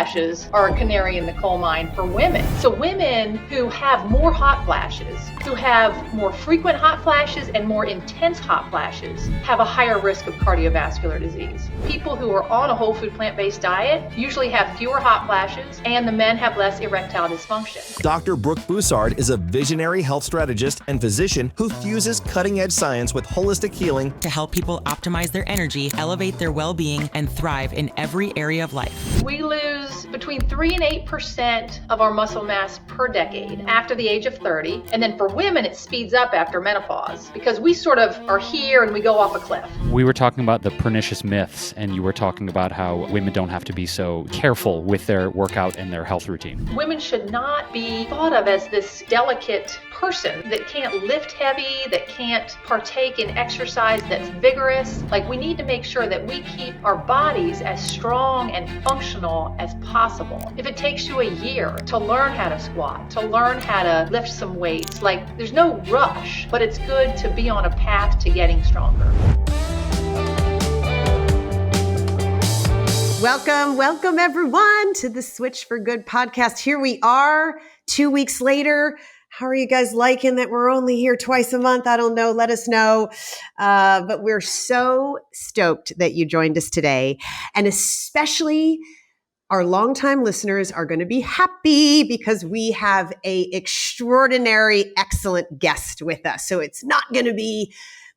flashes are a canary in the coal mine for women. So women who have more hot flashes, who have more frequent hot flashes and more intense hot flashes, have a higher risk of cardiovascular disease. People who are on a whole food plant-based diet usually have fewer hot flashes, and the men have less erectile dysfunction. Dr. Brooke Bussard is a visionary health strategist and physician who fuses cutting-edge science with holistic healing to help people optimize their energy, elevate their well-being, and thrive in every area of life. We lose between 3 and 8% of our muscle mass per decade after the age of 30. And then for women, it speeds up after menopause because we sort of are here and we go off a cliff. We were talking about the pernicious myths, and you were talking about how women don't have to be so careful with their workout and their health routine. Women should not be thought of as this delicate person that can't lift heavy, that can't partake in exercise that's vigorous. Like, we need to make sure that we keep our bodies as strong and functional as possible. If it takes you a year to learn how to squat, to learn how to lift some weights, like, there's no rush, but it's good to be on a path to getting stronger. Welcome everyone to the Switch for Good podcast. Here we are 2 weeks later. How are you guys liking that we're only here twice a month? I don't know. Let us know. But we're so stoked that you joined us today. And especially our longtime listeners are going to be happy because we have a extraordinary, excellent guest with us. So it's not going to be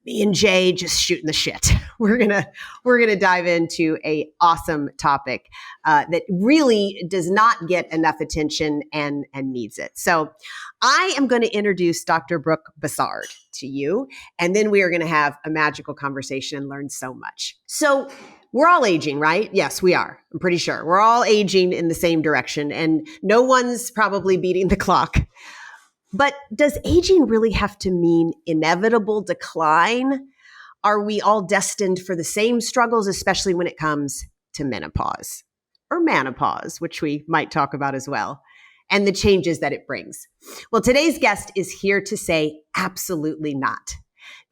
me and Jay just shooting the shit. We're gonna dive into a awesome topic that really does not get enough attention and needs it. So I am going to introduce Dr. Brooke Bussard to you, and then we are going to have a magical conversation and learn so much. So we're all aging, right? Yes, we are. I'm pretty sure we're all aging in the same direction, and no one's probably beating the clock. But does aging really have to mean inevitable decline? Are we all destined for the same struggles, especially when it comes to menopause or menopause, which we might talk about as well, and the changes that it brings? Well, today's guest is here to say absolutely not.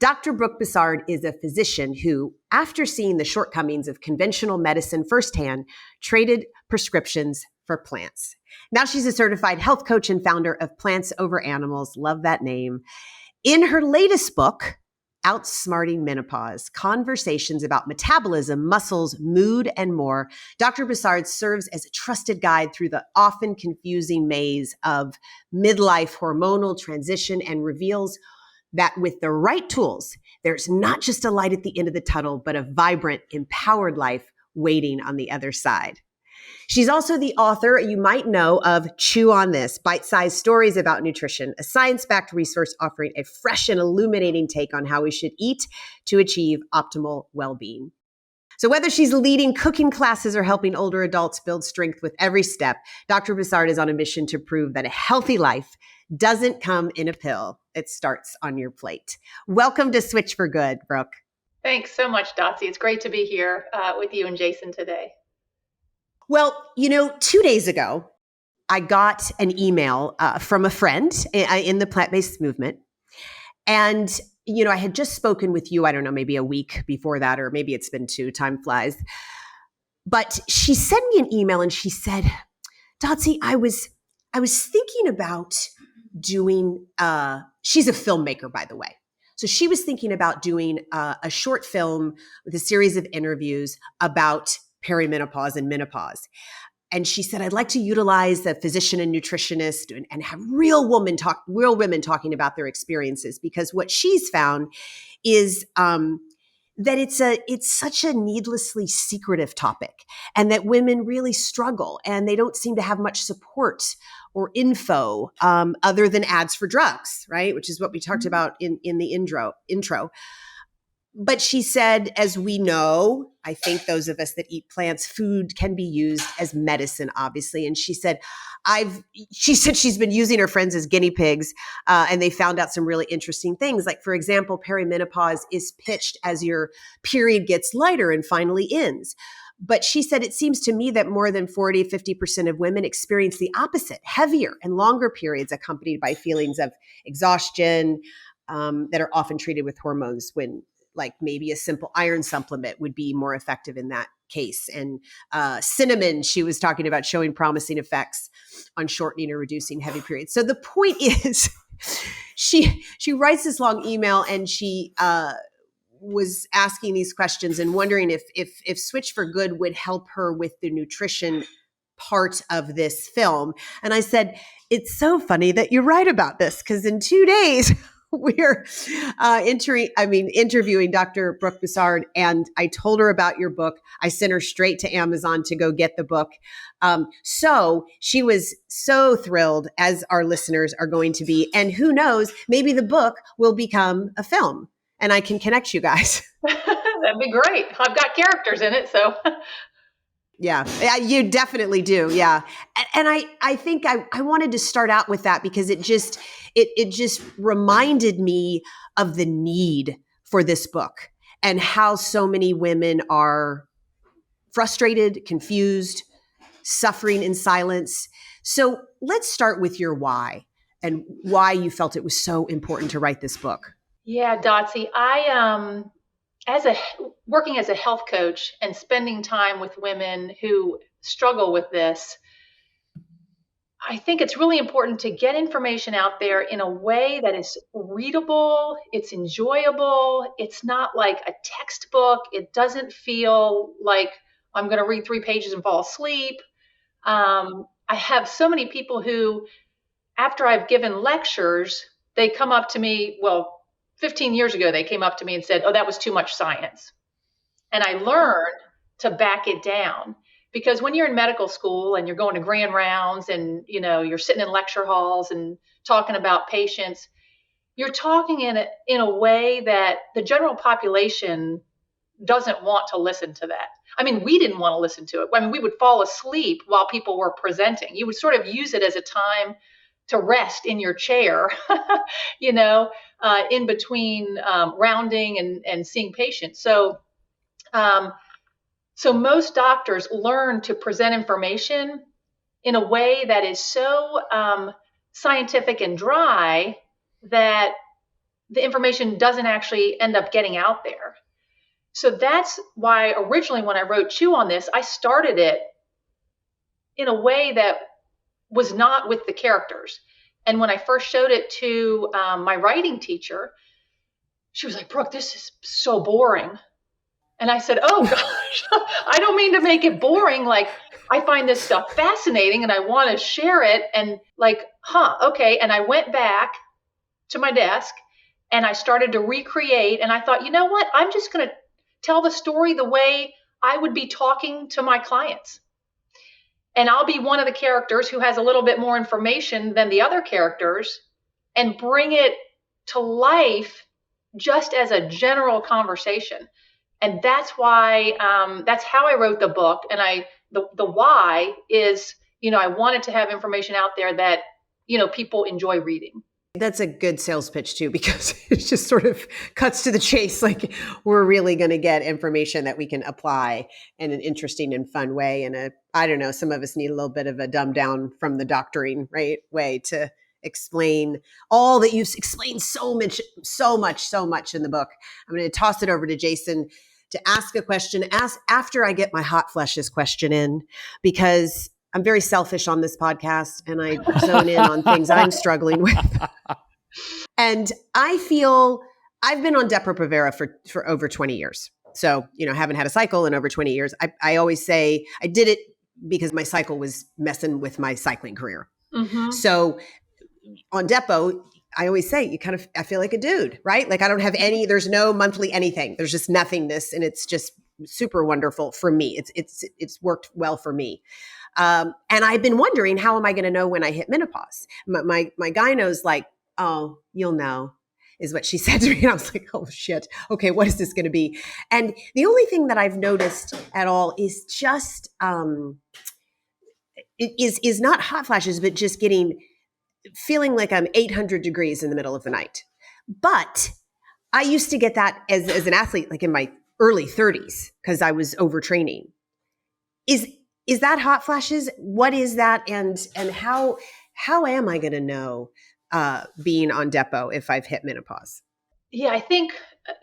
Dr. Brooke Bussard is a physician who, after seeing the shortcomings of conventional medicine firsthand, traded prescriptions for plants. Now she's a certified health coach and founder of Plants Over Animals. Love that name. In her latest book, Outsmarting Menopause, Conversations about Metabolism, Muscles, Mood, and More, Dr. Bussard serves as a trusted guide through the often confusing maze of midlife hormonal transition and reveals that with the right tools, there's not just a light at the end of the tunnel, but a vibrant, empowered life waiting on the other side. She's also the author, you might know, of Chew on This, bite-sized stories about nutrition, a science-backed resource offering a fresh and illuminating take on how we should eat to achieve optimal well-being. So whether she's leading cooking classes or helping older adults build strength with every step, Dr. Bussard is on a mission to prove that a healthy life doesn't come in a pill. It starts on your plate. Welcome to Switch for Good, Brooke. Thanks so much, Dotsie. It's great to be here with you and Jason today. Well, 2 days ago, I got an email from a friend in the plant-based movement. And, I had just spoken with you, I don't know, maybe a week before that, or maybe it's been 2, time flies. But she sent me an email and she said, Dotsie, I was thinking about doing, she's a filmmaker, by the way. So she was thinking about doing a short film with a series of interviews about perimenopause and menopause. And she said, I'd like to utilize a physician and nutritionist and have real women talking about their experiences, because what she's found is that it's such a needlessly secretive topic, and that women really struggle and they don't seem to have much support or info other than ads for drugs, right? Which is what we talked about in the intro. But she said, as we know, I think those of us that eat plants, food can be used as medicine, obviously. And she said, she's been using her friends as guinea pigs, and they found out some really interesting things. Like, for example, perimenopause is pitched as your period gets lighter and finally ends. But she said, it seems to me that more than 50% of women experience the opposite, heavier and longer periods accompanied by feelings of exhaustion that are often treated with hormones, when like maybe a simple iron supplement would be more effective in that case. And cinnamon, she was talking about showing promising effects on shortening or reducing heavy periods. So the point is, she writes this long email, and she was asking these questions and wondering if Switch for Good would help her with the nutrition part of this film. And I said, it's so funny that you write about this, because in 2 days we're interviewing Dr. Brooke Bussard, and I told her about your book. I sent her straight to Amazon to go get the book. So she was so thrilled, as our listeners are going to be. And who knows, maybe the book will become a film, and I can connect you guys. That'd be great. I've got characters in it, so. Yeah, you definitely do. Yeah. And I think I wanted to start out with that because it just reminded me of the need for this book and how so many women are frustrated, confused, suffering in silence. So let's start with your why and why you felt it was so important to write this book. Yeah, Dotsie, working as a health coach and spending time with women who struggle with this, I think it's really important to get information out there in a way that is readable, it's enjoyable, it's not like a textbook, it doesn't feel like I'm going to read 3 pages and fall asleep. I have so many people who, after I've given lectures, they come up to me, 15 years ago, they came up to me and said, "Oh, that was too much science." And I learned to back it down, because when you're in medical school and you're going to grand rounds and, you're sitting in lecture halls and talking about patients, you're talking in a way that the general population doesn't want to listen to that. I mean, we didn't want to listen to it. I mean, we would fall asleep while people were presenting. You would sort of use it as a time to rest in your chair, in between rounding and seeing patients. So most doctors learn to present information in a way that is so scientific and dry that the information doesn't actually end up getting out there. So that's why originally when I wrote Chew on This, I started it in a way that was not with the characters. And when I first showed it to my writing teacher, she was like, "Brooke, this is so boring." And I said, "Oh gosh, I don't mean to make it boring. Like, I find this stuff fascinating and I want to share it." And okay. And I went back to my desk and I started to recreate. And I thought, you know what? I'm just going to tell the story the way I would be talking to my clients. And I'll be one of the characters who has a little bit more information than the other characters and bring it to life just as a general conversation. And that's why, that's how I wrote the book. And the why is, I wanted to have information out there that, people enjoy reading. That's a good sales pitch too, because it just sort of cuts to the chase. Like, we're really going to get information that we can apply in an interesting and fun way. And I don't know, some of us need a little bit of a dumb down from the doctoring, right, way to explain all that you've explained so much in the book. I'm going to toss it over to Jason to ask a question after I get my hot flushes question in, because I'm very selfish on this podcast and I zone in on things I'm struggling with. And I feel I've been on Depo-Provera for over 20 years. So, haven't had a cycle in over 20 years. I always say I did it because my cycle was messing with my cycling career. Mm-hmm. So on Depo, I always say I feel like a dude, right? Like, I don't have there's no monthly anything. There's just nothingness. And it's just super wonderful for me. It's worked well for me. And I've been wondering, how am I going to know when I hit menopause? My gyno's like, "Oh, you'll know," is what she said to me. And I was like, "Oh shit. Okay. What is this going to be?" And the only thing that I've noticed at all is just, is not hot flashes, but just feeling like I'm 800 degrees in the middle of the night. But I used to get that as an athlete, like in my early 30s, because I was overtraining. Is that hot flashes? What is that? And how am I going to know being on Depo if I've hit menopause? Yeah, I think,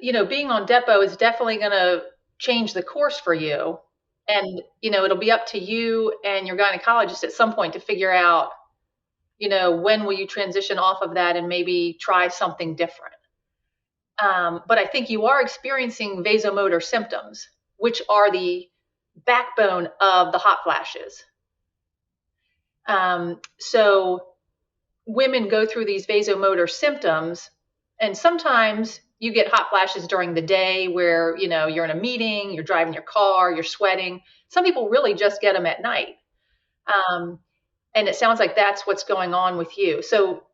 being on Depo is definitely going to change the course for you. And, it'll be up to you and your gynecologist at some point to figure out, when will you transition off of that and maybe try something different. But I think you are experiencing vasomotor symptoms, which are the backbone of the hot flashes. So women go through these vasomotor symptoms, and sometimes you get hot flashes during the day where, you're in a meeting, you're driving your car, you're sweating. Some people really just get them at night. And it sounds like that's what's going on with you. So,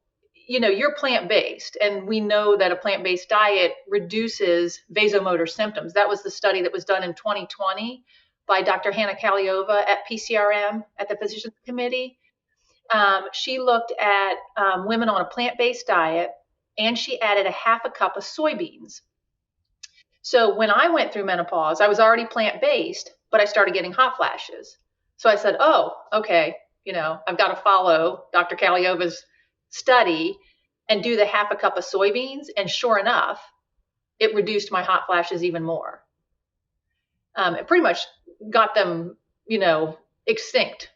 you're plant-based, and we know that a plant-based diet reduces vasomotor symptoms. That was the study that was done in 2020 by Dr. Hannah Kaliova at PCRM, at the Physicians Committee. She looked at women on a plant-based diet, and she added a half a cup of soybeans. So when I went through menopause, I was already plant-based, but I started getting hot flashes. So I said, oh, okay, I've got to follow Dr. Kaliova's study and do the half a cup of soybeans. And sure enough, it reduced my hot flashes even more. It pretty much got them, extinct.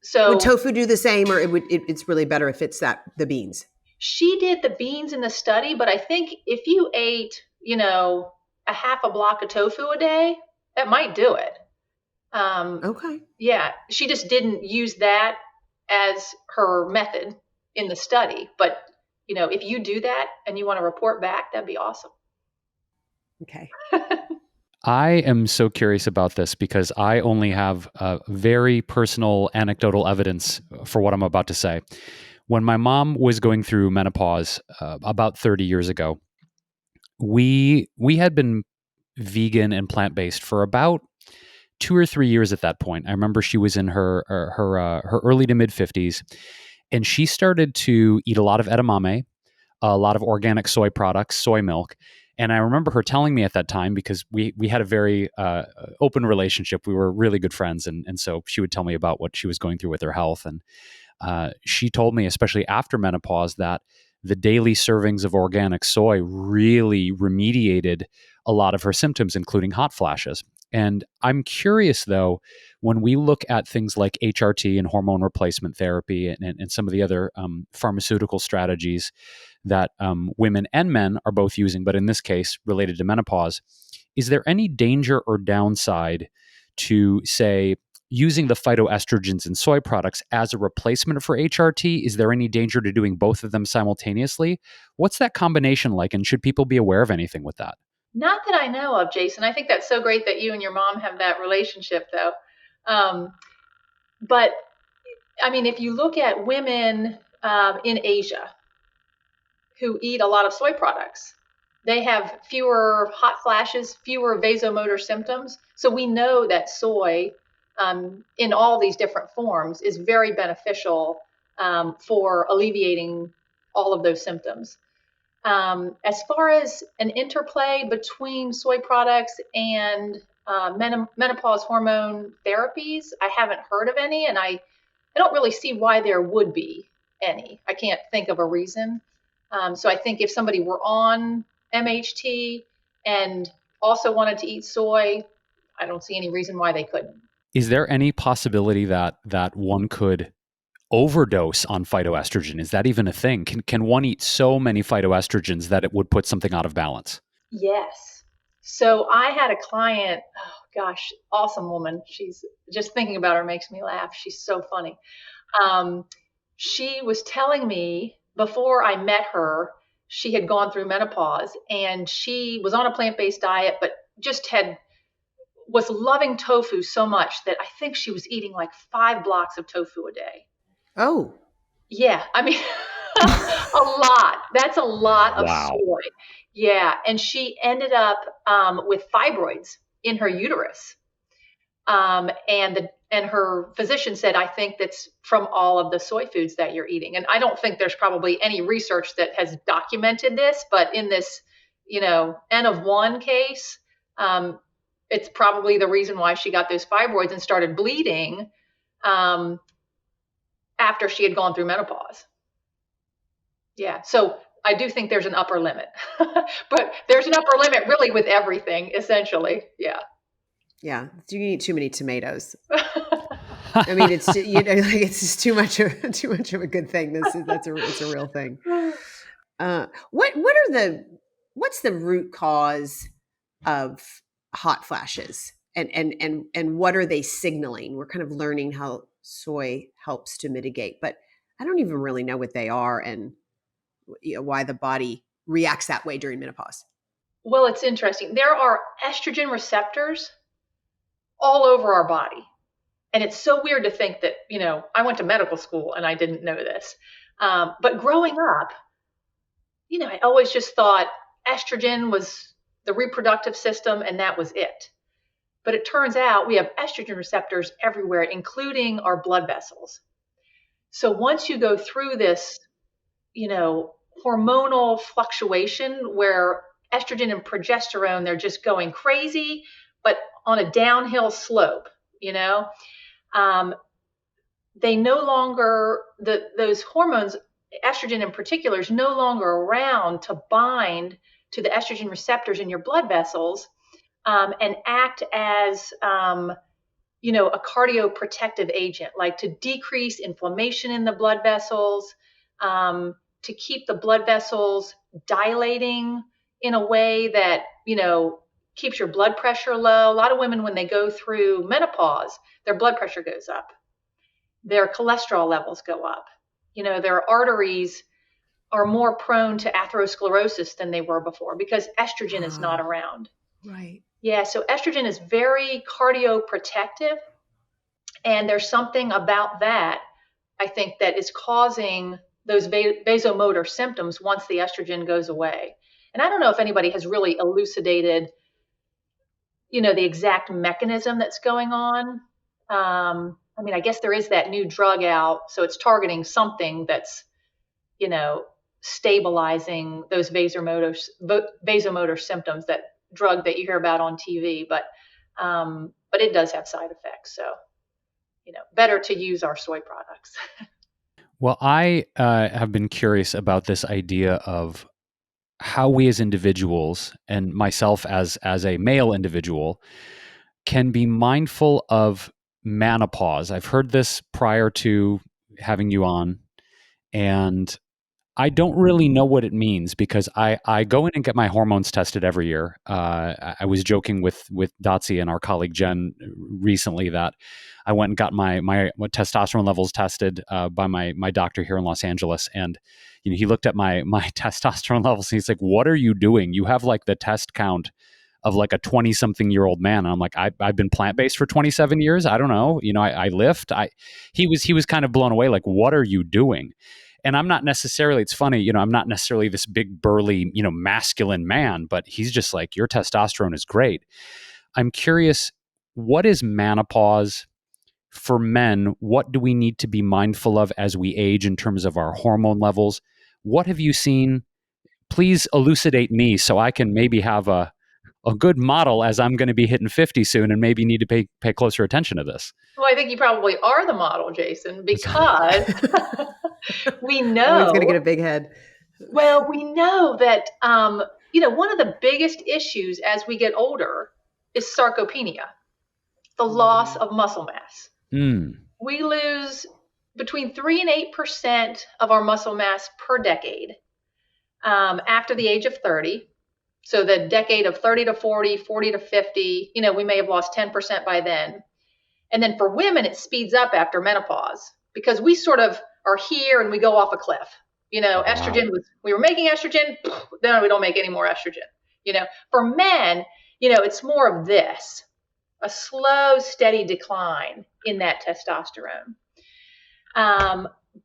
So would tofu do the same, or it's really better if it's the beans? She did the beans in the study, but I think if you ate, a half a block of tofu a day, that might do it. Okay. Yeah, she just didn't use that as her method in the study. But, if you do that and you want to report back, that'd be awesome. Okay. I am so curious about this because I only have very personal anecdotal evidence for what I'm about to say. When my mom was going through menopause about 30 years ago, we had been vegan and plant-based for about 2 or 3 years at that point. I remember she was in her early to mid 50s, and she started to eat a lot of edamame, a lot of organic soy products, soy milk. And I remember her telling me at that time, because we had a very open relationship. We were really good friends. And so she would tell me about what she was going through with her health. And she told me, especially after menopause, that the daily servings of organic soy really remediated a lot of her symptoms, including hot flashes. And I'm curious, though, when we look at things like HRT and hormone replacement therapy and some of the other pharmaceutical strategies that women and men are both using, but in this case related to menopause, is there any danger or downside to, say, using the phytoestrogens in soy products as a replacement for HRT? Is there any danger to doing both of them simultaneously? What's that combination like, and should people be aware of anything with that? Not that I know of, Jason. I think that's so great that you and your mom have that relationship, though. But I mean, if you look at women in Asia who eat a lot of soy products, they have fewer hot flashes, fewer vasomotor symptoms. So we know that soy, in all these different forms, is very beneficial for alleviating all of those symptoms. As far as an interplay between soy products and menopause hormone therapies, I haven't heard of any, and I don't really see why there would be any. I can't think of a reason. So I think if somebody were on MHT and also wanted to eat soy, I don't see any reason why they couldn't. Is there any possibility that one could overdose on phytoestrogen? Is that even a thing? Can one eat so many phytoestrogens that it would put something out of balance? Yes. So I had a client, oh gosh, awesome woman. She's, just thinking about her makes me laugh. She's so funny. She was telling me before I met her, she had gone through menopause and she was on a plant-based diet, but just was loving tofu so much that I think she was eating like 5 blocks of tofu a day. Oh. Yeah. I mean, a lot. That's a lot of soy. Yeah. And she ended up with fibroids in her uterus. And her physician said, I think that's from all of the soy foods that you're eating. And I don't think there's probably any research that has documented this, but in this, N of 1 case, it's probably the reason why she got those fibroids and started bleeding after she had gone through menopause. Yeah. So I do think there's an upper limit, but there's an upper limit really with everything, essentially. Yeah. Yeah, you eat too many tomatoes. I mean, it's it's just too much of a good thing. It's a real thing. What's the root cause of hot flashes, and what are they signaling? We're kind of learning how soy helps to mitigate, but I don't even really know what they are and why the body reacts that way during menopause. Well, it's interesting. There are estrogen receptors all over our body. And it's so weird to think that, I went to medical school and I didn't know this. But growing up, I always just thought estrogen was the reproductive system and that was it. But it turns out we have estrogen receptors everywhere, including our blood vessels. So once you go through this, hormonal fluctuation where estrogen and progesterone, they're just going crazy, but on a downhill slope, they no longer, those hormones, estrogen in particular, is no longer around to bind to the estrogen receptors in your blood vessels and act as, a cardioprotective agent, like to decrease inflammation in the blood vessels, to keep the blood vessels dilating in a way that, keeps your blood pressure low. A lot of women, when they go through menopause, their blood pressure goes up. Their cholesterol levels go up. Their arteries are more prone to atherosclerosis than they were before because estrogen is not around. Right. Yeah, so estrogen is very cardioprotective. And there's something about that, I think, that is causing those vasomotor symptoms once the estrogen goes away. And I don't know if anybody has really elucidated, the exact mechanism that's going on. I guess there is that new drug out, so it's targeting something that's, stabilizing those vasomotor symptoms, that drug that you hear about on TV. But it does have side effects. So, better to use our soy products. Well, I have been curious about this idea of how we as individuals, and myself as a male individual, can be mindful of menopause. I've heard this prior to having you on, and I don't really know what it means because I go in and get my hormones tested every year. I was joking with Dotsie and our colleague Jen recently that I went and got my testosterone levels tested by my doctor here in Los Angeles, and he looked at my testosterone levels and he's like, "What are you doing? You have like the test count of like a 20-something-year-old man." And I'm like, I've been plant-based for 27 years. I don't know. I lift. He was kind of blown away. Like, what are you doing? And I'm not necessarily, it's funny, I'm not necessarily this big burly, masculine man, but he's just like, your testosterone is great. I'm curious, what is menopause for men? What do we need to be mindful of as we age in terms of our hormone levels? What have you seen? Please elucidate me so I can maybe have a good model as I'm going to be hitting 50 soon and maybe need to pay closer attention to this. Well, I think you probably are the model, Jason, because we know. Oh, he's going to get a big head. Well, we know that, one of the biggest issues as we get older is sarcopenia, the loss of muscle mass. We lose between 3 and 8% of our muscle mass per decade after the age of 30. So the decade of 30 to 40, 40 to 50, we may have lost 10% by then. And then for women, it speeds up after menopause because we sort of are here and we go off a cliff. Estrogen we were making estrogen, then we don't make any more estrogen. For men, it's more of this, a slow, steady decline in that testosterone.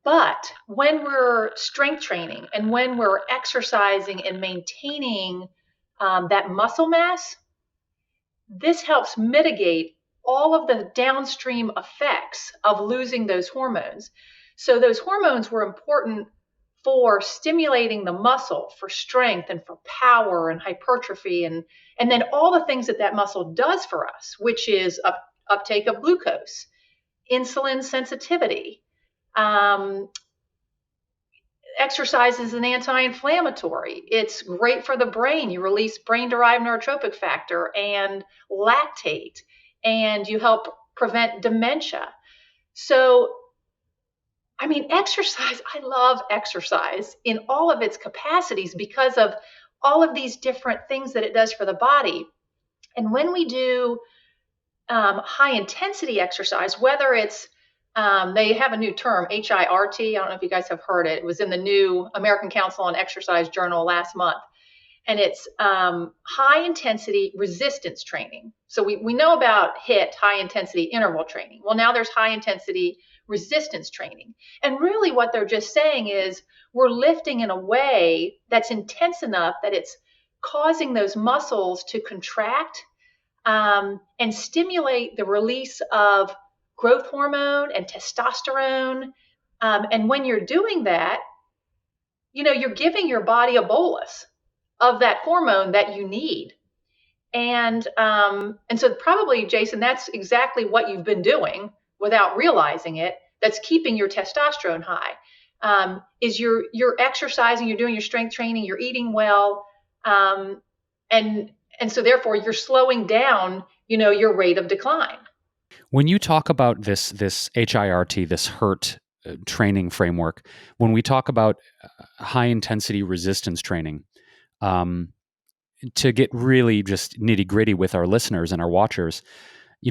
But when we're strength training and when we're exercising and maintaining that muscle mass, this helps mitigate all of the downstream effects of losing those hormones. So those hormones were important for stimulating the muscle for strength and for power and hypertrophy and then all the things that muscle does for us, which is uptake of glucose, insulin sensitivity. Exercise is an anti-inflammatory. It's great for the brain. You release brain-derived neurotrophic factor and lactate. and you help prevent dementia. So, I mean, exercise, I love exercise in all of its capacities because of all of these different things that it does for the body. And when we do high intensity exercise, whether it's, they have a new term, HIRT. I don't know if you guys have heard it. It was in the new American Council on Exercise Journal last month. And it's high intensity resistance training. So we know about HIIT, high intensity interval training. Well, now there's high intensity resistance training. And really what they're just saying is we're lifting in a way that's intense enough that it's causing those muscles to contract and stimulate the release of growth hormone and testosterone. And when you're doing that, you're giving your body a bolus of that hormone that you need. And so probably, Jason, that's exactly what you've been doing without realizing it. That's keeping your testosterone high. Is you're exercising, you're doing your strength training, you're eating well, and so therefore you're slowing down, your rate of decline. When you talk about this HIRT, this HIRT training framework, when we talk about high intensity resistance training, to get really just nitty gritty with our listeners and our watchers,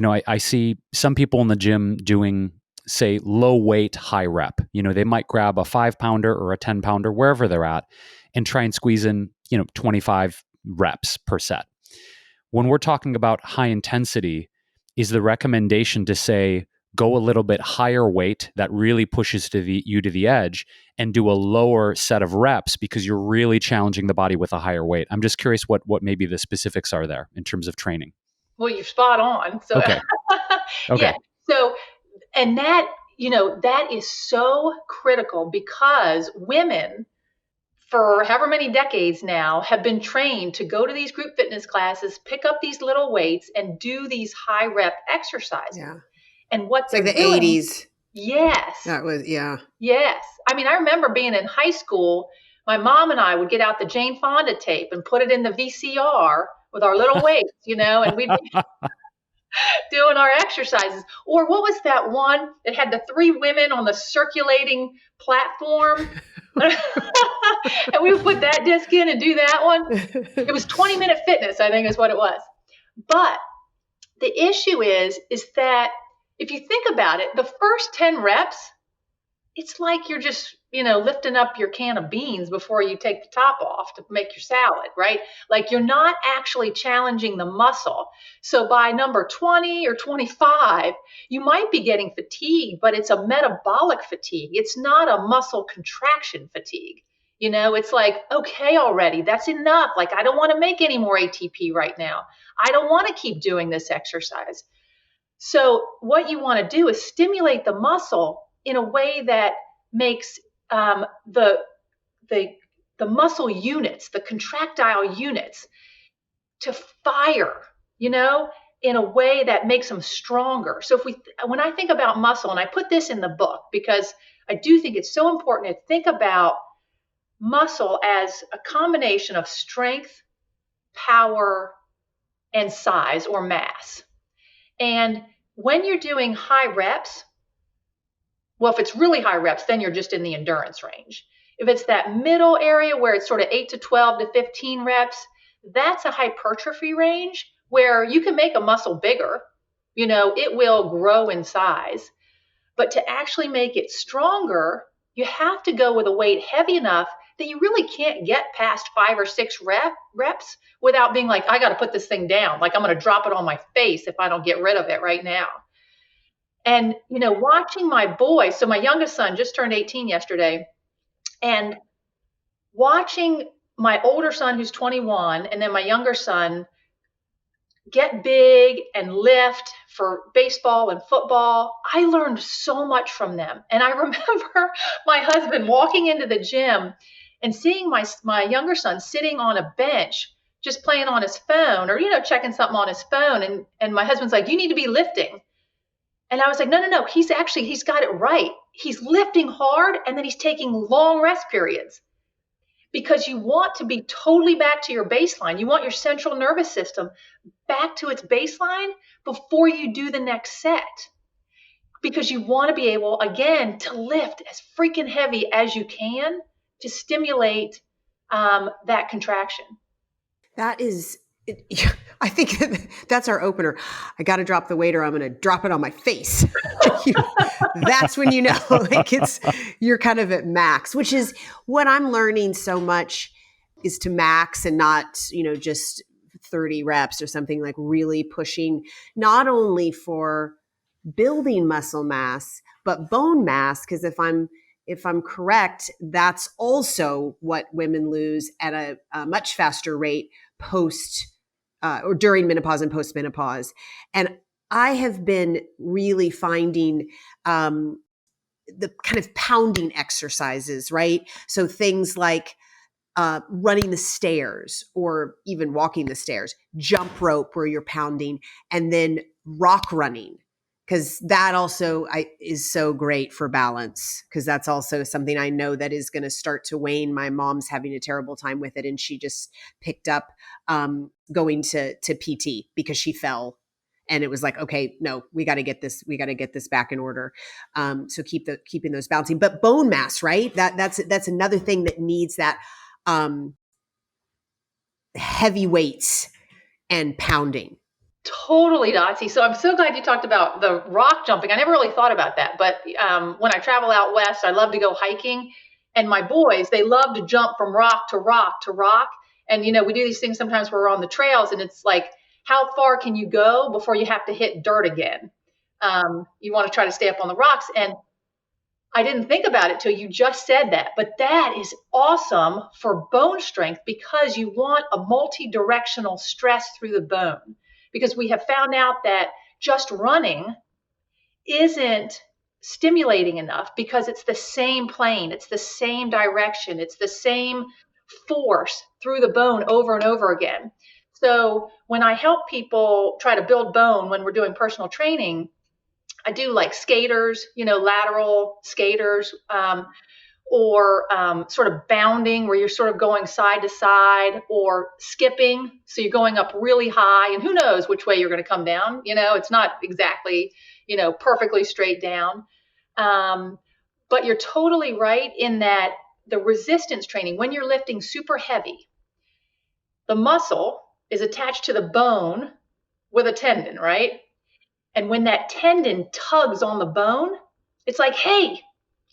I see some people in the gym doing, say, low weight, high rep. They might grab a 5-pounder or a 10-pounder, wherever they're at, and try and squeeze in, 25 reps per set. When we're talking about high intensity, is the recommendation to say, go a little bit higher weight that really pushes you to the edge and do a lower set of reps because you're really challenging the body with a higher weight? I'm just curious what maybe the specifics are there in terms of training. Well, you're spot on. So, okay. Yeah. So, and that, that is so critical because women for however many decades now have been trained to go to these group fitness classes, pick up these little weights and do these high rep exercises. Yeah. And what's like the doing, 80s. Yes. That was, yeah. Yes. I mean, I remember being in high school, my mom and I would get out the Jane Fonda tape and put it in the VCR with our little weights, and we'd be doing our exercises. Or what was that one that had the 3 women on the circulating platform? And we would put that disc in and do that one. It was 20-minute fitness, I think is what it was. But the issue is that if you think about it, the first 10 reps, it's like you're just, lifting up your can of beans before you take the top off to make your salad, right? Like you're not actually challenging the muscle. So by number 20 or 25, you might be getting fatigued, but it's a metabolic fatigue. It's not a muscle contraction fatigue. It's like, okay, already, that's enough. Like, I don't want to make any more ATP right now. I don't want to keep doing this exercise. So what you want to do is stimulate the muscle in a way that makes the muscle units, the contractile units, to fire, in a way that makes them stronger. So when I think about muscle, and I put this in the book because I do think it's so important to think about muscle as a combination of strength, power, and size or mass. And when you're doing high reps, well, if it's really high reps, then you're just in the endurance range. If it's that middle area where it's sort of 8 to 12 to 15 reps, that's a hypertrophy range where you can make a muscle bigger. It will grow in size. But to actually make it stronger, you have to go with a weight heavy enough that you really can't get past 5 or 6 reps without being like, I got to put this thing down. Like I'm going to drop it on my face if I don't get rid of it right now. And, watching my boy, so my youngest son just turned 18 yesterday, and watching my older son who's 21 and then my younger son get big and lift for baseball and football, I learned so much from them. And I remember my husband walking into the gym and seeing my younger son sitting on a bench just playing on his phone or, checking something on his phone. And my husband's like, you need to be lifting. And I was like, no, he's got it right. He's lifting hard and then he's taking long rest periods because you want to be totally back to your baseline. You want your central nervous system back to its baseline before you do the next set, because you want to be able, again, to lift as freaking heavy as you can to stimulate that contraction. That is, I think that's our opener. I got to drop the weight or I'm going to drop it on my face. That's when you know, like you're kind of at max, which is what I'm learning so much, is to max and not, just 30 reps or something, like really pushing not only for building muscle mass, but bone mass. Because if I'm correct, that's also what women lose at a much faster rate post or during menopause and postmenopause. And I have been really finding the kind of pounding exercises, right? So things like running the stairs or even walking the stairs, jump rope where you're pounding, and then rock running, because that also is so great for balance, because that's also something I know that is going to start to wane. My mom's having a terrible time with it, and she just picked up going to PT because she fell. And it was like, okay, no, we got to get this back in order. So keeping those balancing, but bone mass, right? That's another thing that needs that heavy weights and pounding. Totally, Dotsie. So I'm so glad you talked about the rock jumping. I never really thought about that, but when I travel out west, I love to go hiking, and my boys, they love to jump from rock to rock to rock. And we do these things sometimes where we're on the trails, and it's like, how far can you go before you have to hit dirt again? You want to try to stay up on the rocks. And I didn't think about it till you just said that, but that is awesome for bone strength, because you want a multi-directional stress through the bone. Because we have found out that just running isn't stimulating enough, because it's the same plane, it's the same direction, it's the same force through the bone over and over again. So when I help people try to build bone when we're doing personal training, I do like skaters, lateral skaters, or sort of bounding where you're sort of going side to side, or skipping. So you're going up really high, and who knows which way you're going to come down. It's not exactly, perfectly straight down. But you're totally right in that the resistance training, when you're lifting super heavy, the muscle is attached to the bone with a tendon, right? And when that tendon tugs on the bone, it's like, hey,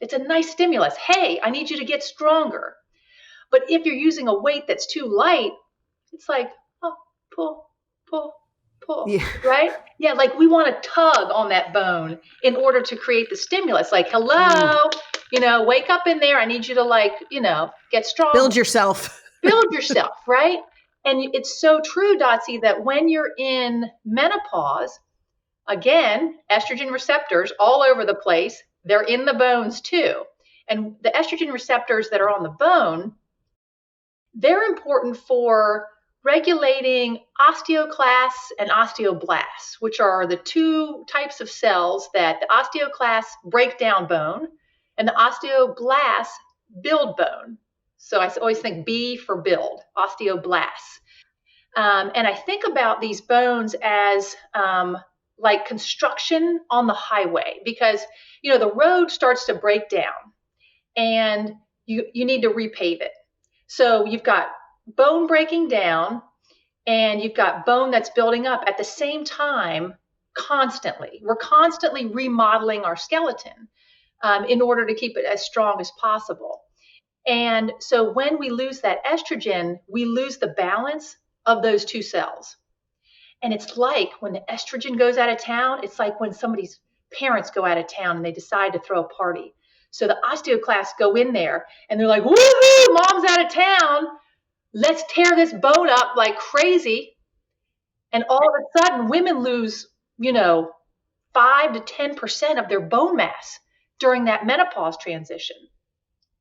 it's a nice stimulus. Hey, I need you to get stronger. But if you're using a weight that's too light, it's like, oh, pull, pull, pull, yeah. Right? Yeah, like we want to tug on that bone in order to create the stimulus. Like, hello, wake up in there. I need you to get strong. Build yourself. Build yourself, right? And it's so true, Dotsie, that when you're in menopause, again, estrogen receptors all over the place, they're in the bones too. And the estrogen receptors that are on the bone, they're important for regulating osteoclasts and osteoblasts, which are the two types of cells that the osteoclasts break down bone and the osteoblasts build bone. So I always think B for build, osteoblasts. And I think about these bones as like construction on the highway, because, the road starts to break down and you need to repave it. So you've got bone breaking down and you've got bone that's building up at the same time constantly. We're constantly remodeling our skeleton in order to keep it as strong as possible. And so when we lose that estrogen, we lose the balance of those two cells. And it's like when the estrogen goes out of town, it's like when somebody's parents go out of town and they decide to throw a party. So the osteoclasts go in there and they're like, woohoo, mom's out of town. Let's tear this bone up like crazy. And all of a sudden, women lose, 5 to 10% of their bone mass during that menopause transition,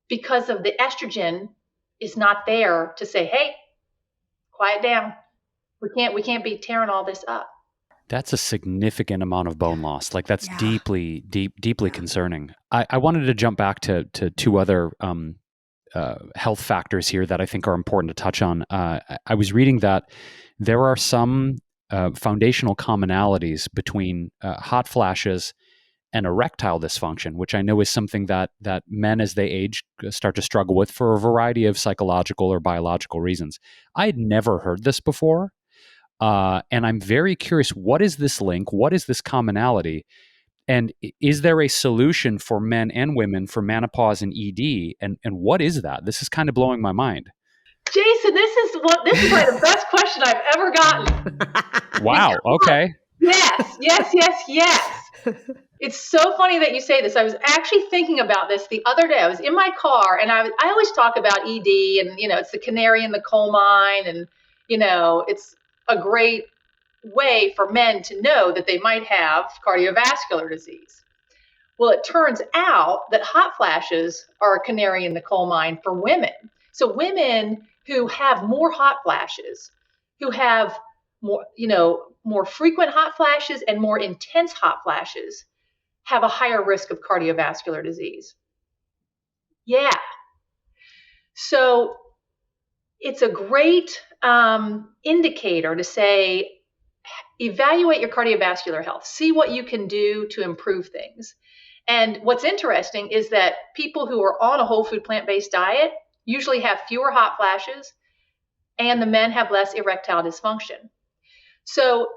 because of the estrogen is not there to say, hey, quiet down. We can't be tearing all this up. That's a significant amount of bone loss. Like that's deeply concerning. I wanted to jump back to two other health factors here that I think are important to touch on. I was reading that there are some foundational commonalities between hot flashes and erectile dysfunction, which I know is something that men as they age start to struggle with for a variety of psychological or biological reasons. I had never heard this before, and I'm very curious, what is this link? What is this commonality? And is there a solution for men and women for menopause and ED? And what is that? This is kind of blowing my mind. Jason, this is like the best question I've ever gotten. Wow. Okay. Yes. It's so funny that you say this. I was actually thinking about this the other day. I was in my car, and I always talk about ED, and it's the canary in the coal mine, and it's a great way for men to know that they might have cardiovascular disease. Well, it turns out that hot flashes are a canary in the coal mine for women. So women who have more hot flashes, who have more frequent hot flashes and more intense hot flashes, have a higher risk of cardiovascular disease. Yeah. So it's a great indicator to say, evaluate your cardiovascular health, see what you can do to improve things. And what's interesting is that people who are on a whole food plant-based diet usually have fewer hot flashes, and the men have less erectile dysfunction. So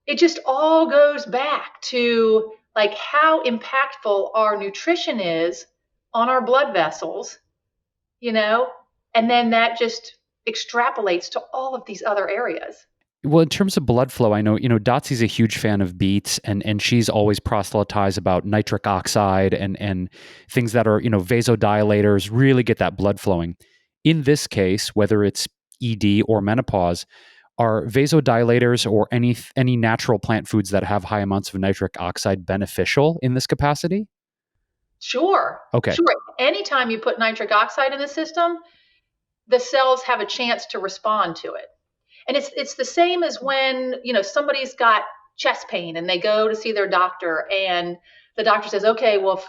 it just all goes back to like how impactful our nutrition is on our blood vessels, and then that just extrapolates to all of these other areas. Well, in terms of blood flow, I know, Dotsie's a huge fan of beets, and she's always proselytized about nitric oxide and things that are, vasodilators, really get that blood flowing. In this case, whether it's ED or menopause, are vasodilators or any natural plant foods that have high amounts of nitric oxide beneficial in this capacity? Sure. Okay. Sure. Anytime you put nitric oxide in the system, the cells have a chance to respond to it. And it's the same as when, somebody's got chest pain and they go to see their doctor, and the doctor says, okay, well,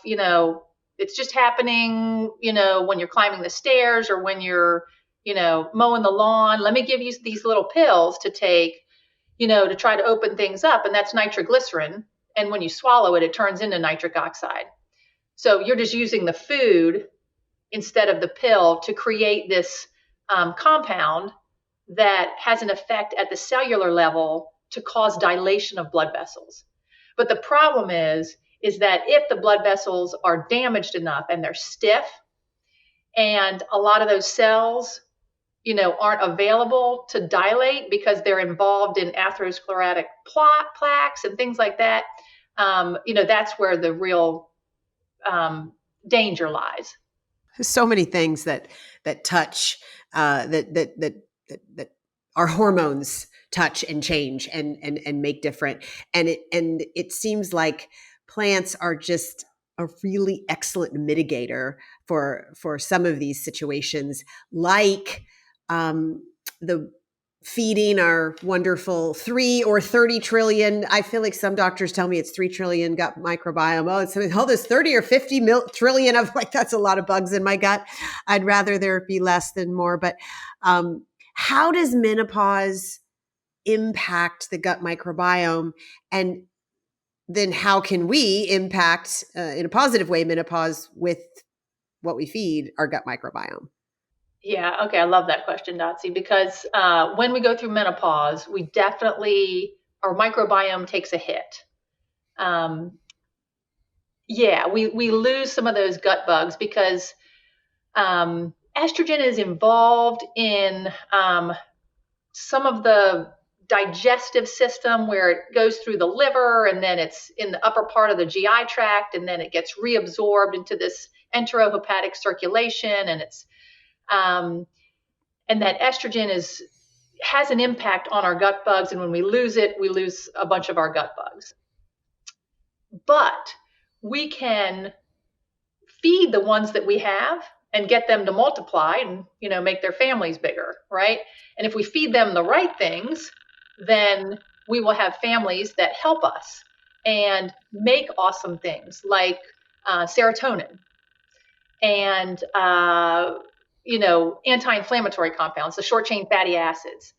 it's just happening, when you're climbing the stairs or when you're, mowing the lawn. Let me give you these little pills to take, to try to open things up. And that's nitroglycerin. And when you swallow it, it turns into nitric oxide. So you're just using the food instead of the pill to create this compound that has an effect at the cellular level to cause dilation of blood vessels. But the problem is that if the blood vessels are damaged enough and they're stiff, and a lot of those cells, aren't available to dilate because they're involved in atherosclerotic plaques and things like that, that's where the real danger lies. There's so many things that touch that our hormones touch and change and make different. And it seems like plants are just a really excellent mitigator for some of these situations, like the feeding our wonderful 3 or 30 trillion. I feel like some doctors tell me it's 3 trillion gut microbiome. There's 30 or 50 trillion of, like, that's a lot of bugs in my gut. I'd rather there be less than more. But how does menopause impact the gut microbiome? And then how can we impact in a positive way menopause with what we feed our gut microbiome? Yeah, okay, I love that question, Dotsie, because when we go through menopause, our microbiome takes a hit. We lose some of those gut bugs because estrogen is involved in some of the digestive system where it goes through the liver, and then it's in the upper part of the GI tract, and then it gets reabsorbed into this enterohepatic circulation, and it's and that estrogen has an impact on our gut bugs, and when we lose it, we lose a bunch of our gut bugs. But we can feed the ones that we have and get them to multiply and, make their families bigger, right? And if we feed them the right things, then we will have families that help us and make awesome things like serotonin and anti-inflammatory compounds, the short chain fatty acids.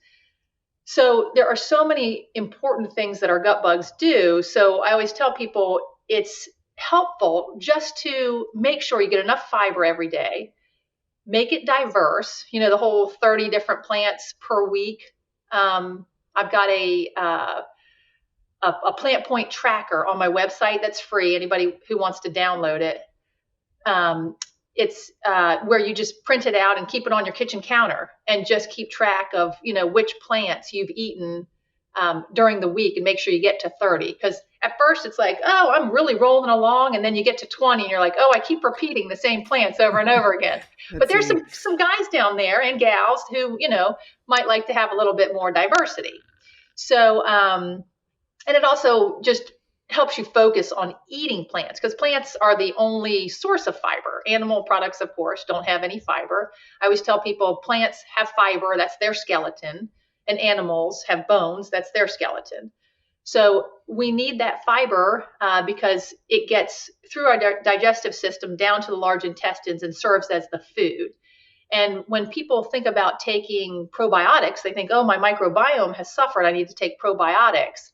So there are so many important things that our gut bugs do. So I always tell people it's helpful just to make sure you get enough fiber every day, make it diverse, the whole 30 different plants per week. I've got a plant point tracker on my website that's free. Anybody who wants to download it. It's where you just print it out and keep it on your kitchen counter and just keep track of, which plants you've eaten during the week and make sure you get to 30. Because at first it's like, oh, I'm really rolling along. And then you get to 20 and you're like, oh, I keep repeating the same plants over and over again. But there's some guys down there and gals who, might like to have a little bit more diversity. So, and it also just helps you focus on eating plants, because plants are the only source of fiber. Animal products, of course, don't have any fiber. I always tell people plants have fiber, that's their skeleton, and animals have bones, that's their skeleton. So we need that fiber because it gets through our digestive system down to the large intestines and serves as the food. And when people think about taking probiotics, they think, oh, my microbiome has suffered, I need to take probiotics.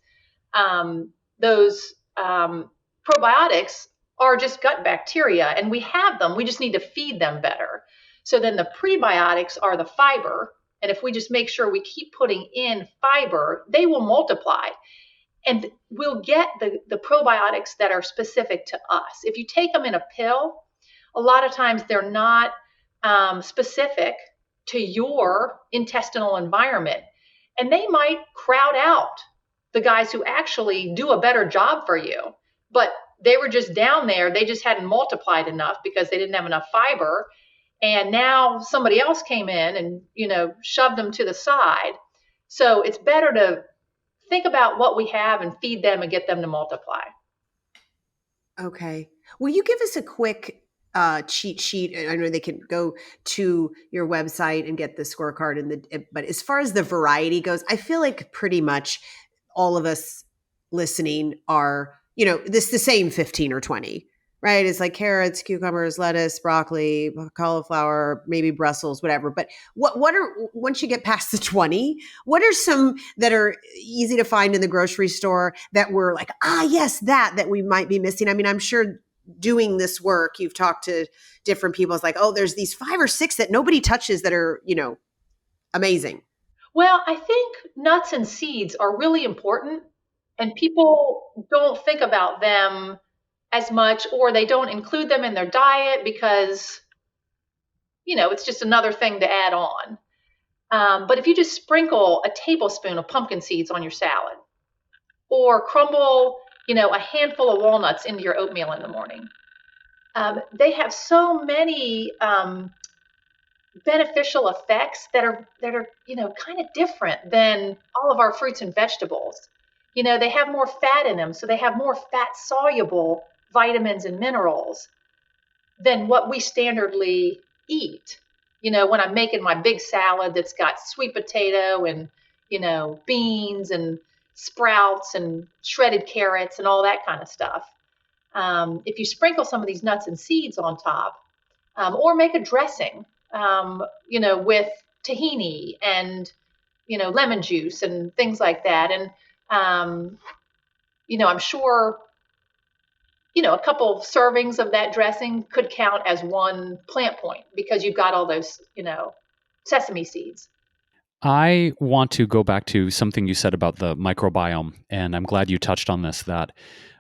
Those probiotics are just gut bacteria, and we have them. We just need to feed them better. So then the prebiotics are the fiber. And if we just make sure we keep putting in fiber, they will multiply. And we'll get the probiotics that are specific to us. If you take them in a pill, a lot of times they're not specific to your intestinal environment. And they might crowd out the guys who actually do a better job for you, but they were just down there. They just hadn't multiplied enough because they didn't have enough fiber. And now somebody else came in and, shoved them to the side. So it's better to think about what we have and feed them and get them to multiply. Okay. Will you give us a quick cheat sheet? I know they can go to your website and get the scorecard, but as far as the variety goes, I feel like pretty much all of us listening are, the same 15 or 20, right? It's like carrots, cucumbers, lettuce, broccoli, cauliflower, maybe Brussels, whatever. But what are, once you get past the 20, what are some that are easy to find in the grocery store that we're like, yes, that we might be missing? I mean, I'm sure doing this work, you've talked to different people. It's like, oh, there's these 5 or 6 that nobody touches that are, amazing. Well, I think nuts and seeds are really important, and people don't think about them as much, or they don't include them in their diet because, it's just another thing to add on. But if you just sprinkle a tablespoon of pumpkin seeds on your salad, or crumble, a handful of walnuts into your oatmeal in the morning, they have so many beneficial effects that are kind of different than all of our fruits and vegetables. They have more fat in them, so they have more fat soluble vitamins and minerals than what we standardly eat. When I'm making my big salad that's got sweet potato and beans and sprouts and shredded carrots and all that kind of stuff, if you sprinkle some of these nuts and seeds on top, or make a dressing with tahini and, lemon juice and things like that. And, I'm sure, a couple servings of that dressing could count as one plant point because you've got all those, sesame seeds. I want to go back to something you said about the microbiome, and I'm glad you touched on this, that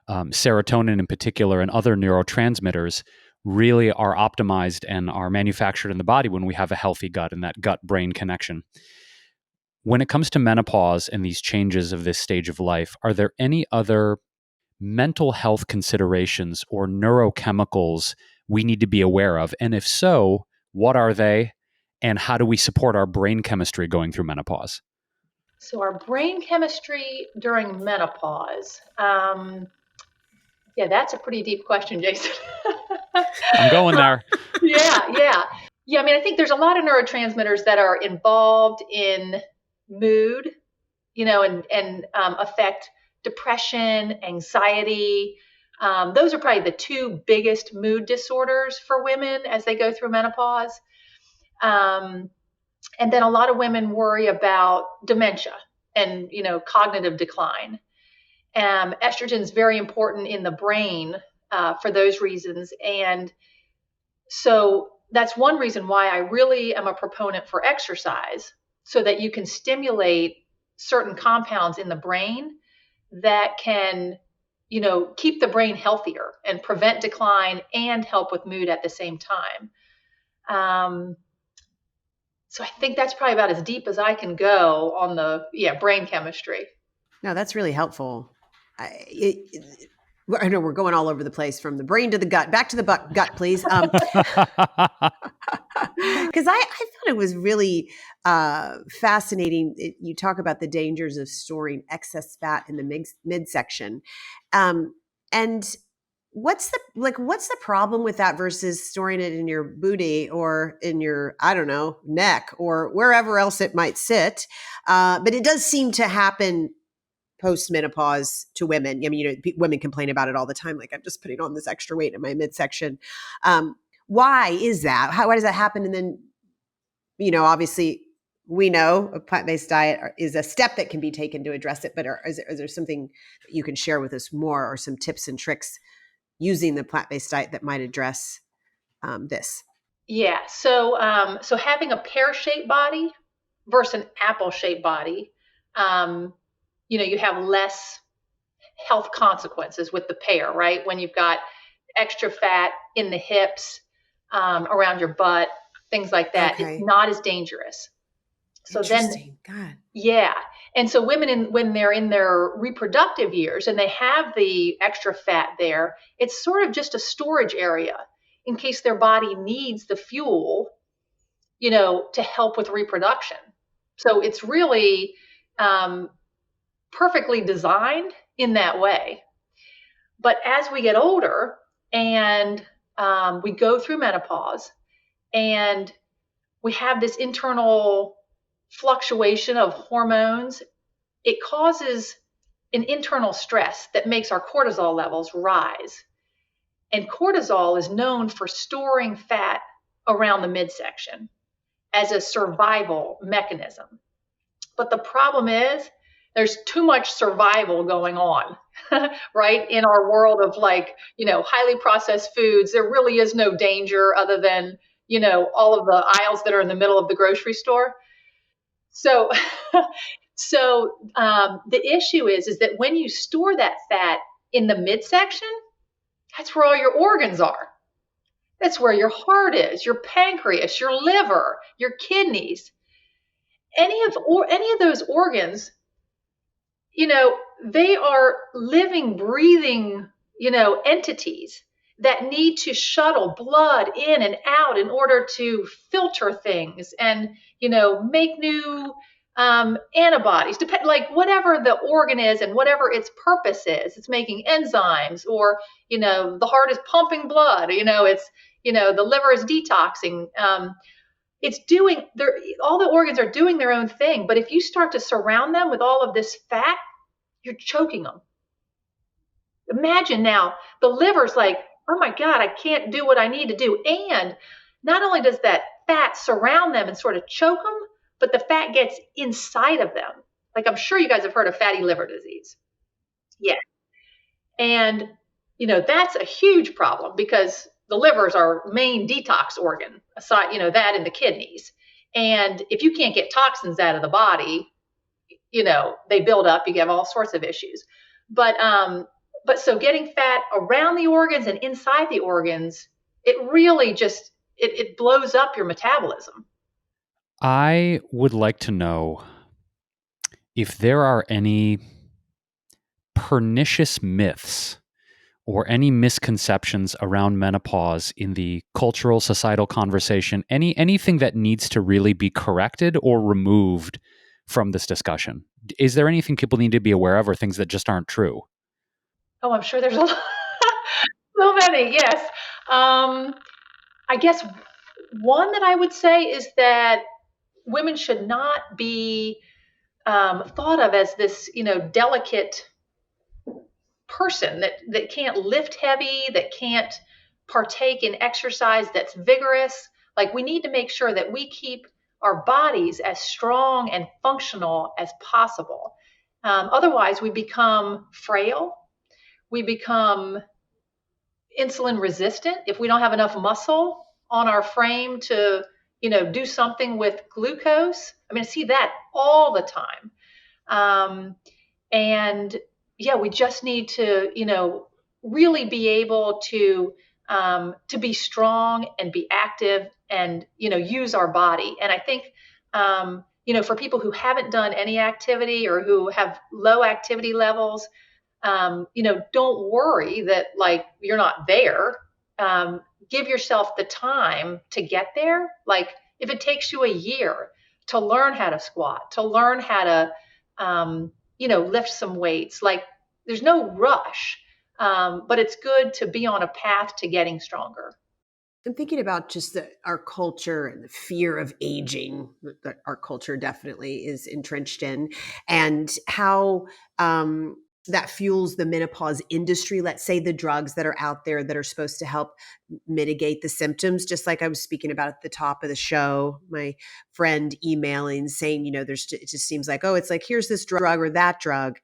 serotonin in particular and other neurotransmitters really are optimized and are manufactured in the body when we have a healthy gut and that gut-brain connection. When it comes to menopause and these changes of this stage of life, are there any other mental health considerations or neurochemicals we need to be aware of? And if so, what are they? And how do we support our brain chemistry going through menopause? So our brain chemistry during menopause. Yeah, that's a pretty deep question, Jason. I'm going there. Yeah. I mean, I think there's a lot of neurotransmitters that are involved in mood, and affect depression, anxiety. Those are probably the 2 biggest mood disorders for women as they go through menopause. And then a lot of women worry about dementia and, cognitive decline. Estrogen is very important in the brain for those reasons. And so that's one reason why I really am a proponent for exercise, so that you can stimulate certain compounds in the brain that can, keep the brain healthier and prevent decline and help with mood at the same time. So I think that's probably about as deep as I can go on the brain chemistry. No, that's really helpful. I know we're going all over the place, from the brain to the gut. Back to the gut, please. Because I thought it was really fascinating. You talk about the dangers of storing excess fat in the midsection, and what's the problem with that versus storing it in your booty or in your, I don't know, neck or wherever else it might sit. But it does seem to happen post-menopause to women. I mean, women complain about it all the time. Like, I'm just putting on this extra weight in my midsection. Why is that? Why does that happen? And then, obviously we know a plant-based diet is a step that can be taken to address it, but is there something that you can share with us more, or some tips and tricks using the plant-based diet that might address this? Yeah. So having a pear-shaped body versus an apple-shaped body, you have less health consequences with the pear, right? When you've got extra fat in the hips, around your butt, things like that, okay, it's not as dangerous. So then, God. Yeah. And so women, when they're in their reproductive years and they have the extra fat there, it's sort of just a storage area in case their body needs the fuel, to help with reproduction. So it's really perfectly designed in that way. But as we get older and we go through menopause and we have this internal fluctuation of hormones, it causes an internal stress that makes our cortisol levels rise. And cortisol is known for storing fat around the midsection as a survival mechanism. But the problem is there's too much survival going on, right? In our world of highly processed foods, there really is no danger other than, all of the aisles that are in the middle of the grocery store. So, the issue is that when you store that fat in the midsection, that's where all your organs are. That's where your heart is, your pancreas, your liver, your kidneys. Any of those organs, they are living, breathing, entities that need to shuttle blood in and out in order to filter things and, make new antibodies, whatever the organ is and whatever its purpose is. It's making enzymes, or, the heart is pumping blood, it's, the liver is detoxing. It's doing all the organs are doing their own thing. But if you start to surround them with all of this fat, you're choking them. Imagine now the liver's like, oh my God, I can't do what I need to do. And not only does that fat surround them and sort of choke them, but the fat gets inside of them. Like, I'm sure you guys have heard of fatty liver disease. Yeah. And, that's a huge problem because the liver is our main detox organ, aside, that and the kidneys. And if you can't get toxins out of the body, they build up, you have all sorts of issues. But so getting fat around the organs and inside the organs, it really just, it blows up your metabolism. I would like to know if there are any pernicious myths or any misconceptions around menopause in the cultural, societal conversation, anything that needs to really be corrected or removed from this discussion. Is there anything people need to be aware of, or things that just aren't true? Oh, I'm sure there's a lot. So many, yes. I guess one that I would say is that women should not be thought of as this, delicate person that can't lift heavy, that can't partake in exercise that's vigorous. Like we need to make sure that we keep our bodies as strong and functional as possible. Otherwise, we become frail. We become insulin resistant if we don't have enough muscle on our frame to, do something with glucose. I mean, I see that all the time. And yeah, we just need to, really be able to be strong and be active and, use our body. And I think, for people who haven't done any activity or who have low activity levels, don't worry that like you're not there. Give yourself the time to get there. Like if it takes you a year to learn how to squat, to learn how to, lift some weights, like there's no rush, but it's good to be on a path to getting stronger. I'm thinking about just our culture and the fear of aging that our culture definitely is entrenched in, and how that fuels the menopause industry. Let's say the drugs that are out there that are supposed to help mitigate the symptoms, just like I was speaking about at the top of the show, my friend emailing saying, it just seems like, oh, it's like, here's this drug or that drug.